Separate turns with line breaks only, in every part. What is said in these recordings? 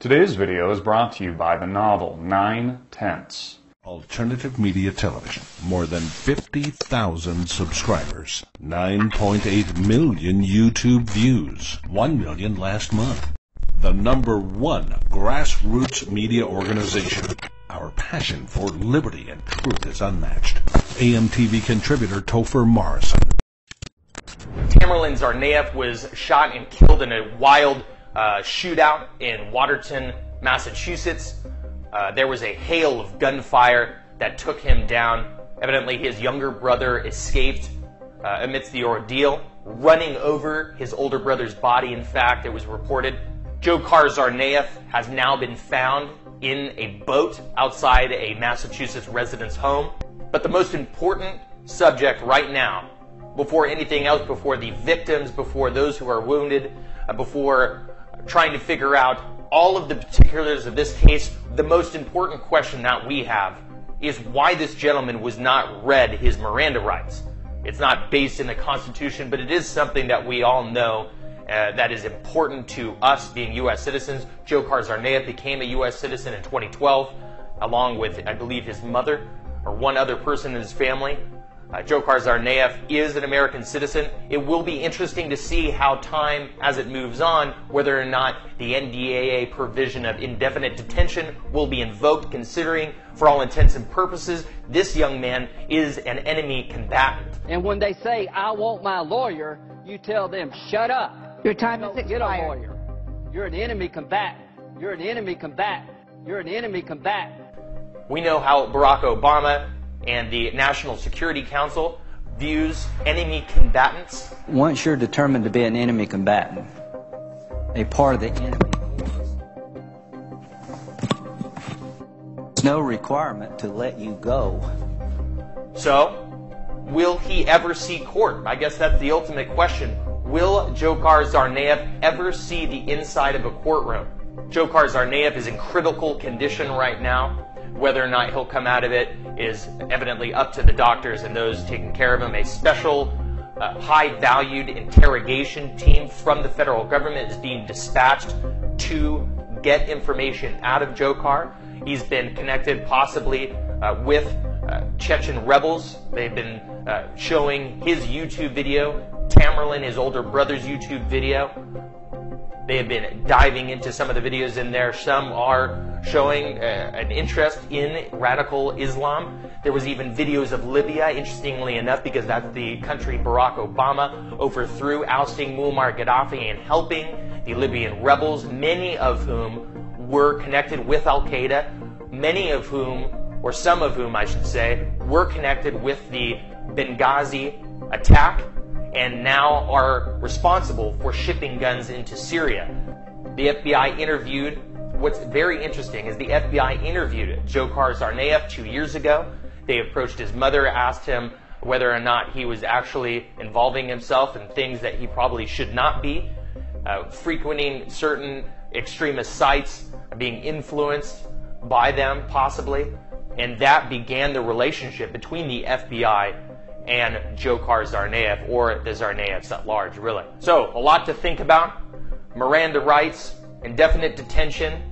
Today's video is brought to you by the novel 9/10.
Alternative Media Television. More than 50,000 subscribers. 9.8 million YouTube views. 1 million last month. The #1 grassroots media organization. Our passion for liberty and truth is unmatched. AMTV contributor Topher Morrison.
Tamerlan Tsarnaev was shot and killed in a wild shootout in Watertown, Massachusetts. There was a hail of gunfire that took him down. Evidently, his younger brother escaped amidst the ordeal, running over his older brother's body. In fact, it was reported. Dzhokhar Tsarnaev has now been found in a boat outside a Massachusetts resident's home. But the most important subject right now, before anything else, before the victims, before those who are wounded, before trying to figure out all of the particulars of this case, the most important question that we have is why this gentleman was not read his Miranda rights. It's not based in the Constitution, but it is something that we all know that is important to us being U.S. citizens. Dzhokhar Tsarnaev became a U.S. citizen in 2012, along with, I believe, his mother or one other person in his family. Dzhokhar Tsarnaev is an American citizen. It will be interesting to see how time, as it moves on, whether or not the NDAA provision of indefinite detention will be invoked, considering, for all intents and purposes, this young man is an enemy combatant.
And when they say, "I want my lawyer," you tell them, "Shut up.
Your time is
Don't get a
expired.
lawyer. You're an enemy combatant. You're an enemy combatant. You're an enemy combatant."
We know how Barack Obama and the National Security Council views enemy combatants.
Once you're determined to be an enemy combatant, a part of the enemy, there's no requirement to let you go.
So, will he ever see court? I guess that's the ultimate question. Will Dzhokhar Tsarnaev ever see the inside of a courtroom? Dzhokhar Tsarnaev is in critical condition right now. Whether or not he'll come out of it is evidently up to the doctors and those taking care of him. A special, high-valued interrogation team from the federal government is being dispatched to get information out of Dzhokhar. He's been connected possibly with Chechen rebels. They've been showing his YouTube video, Tamerlan, his older brother's YouTube video. They have been diving into some of the videos in there. Some are showing an interest in radical Islam. There was even videos of Libya, interestingly enough, because that's the country Barack Obama overthrew, ousting Muammar Gaddafi and helping the Libyan rebels, many of whom were connected with Al-Qaeda, many of whom, or some of whom I should say, were connected with the Benghazi attack, and now are responsible for shipping guns into Syria. The FBI interviewed, what's very interesting is the FBI interviewed Dzhokhar Tsarnaev 2 years ago. They approached his mother, asked him whether or not he was actually involving himself in things that he probably should not be, frequenting certain extremist sites, being influenced by them possibly, and that began the relationship between the FBI and Dzhokhar Tsarnaev, or the Tsarnaevs at large, really. So, a lot to think about. Miranda rights, indefinite detention,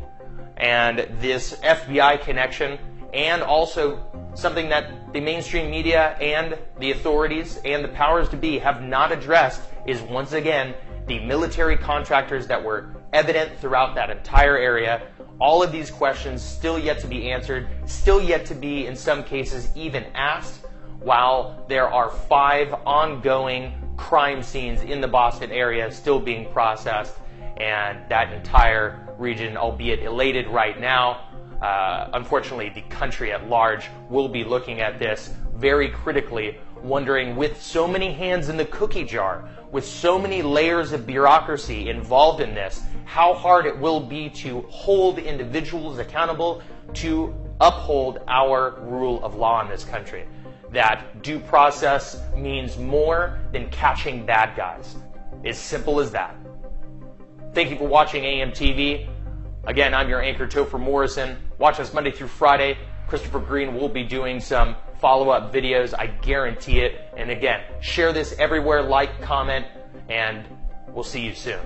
and this FBI connection, and also something that the mainstream media and the authorities and the powers to be have not addressed is, once again, the military contractors that were evident throughout that entire area. All of these questions still yet to be answered, still yet to be, in some cases, even asked, while there are 5 ongoing crime scenes in the Boston area still being processed, and that entire region, albeit elated right now, unfortunately the country at large will be looking at this very critically, wondering, with so many hands in the cookie jar, with so many layers of bureaucracy involved in this, how hard it will be to hold individuals accountable, to uphold our rule of law in this country. That due process means more than catching bad guys. As simple as that. Thank you for watching AMTV. Again, I'm your anchor, Topher Morrison. Watch us Monday through Friday. Christopher Green will be doing some follow-up videos, I guarantee it. And again, share this everywhere, like, comment, and we'll see you soon.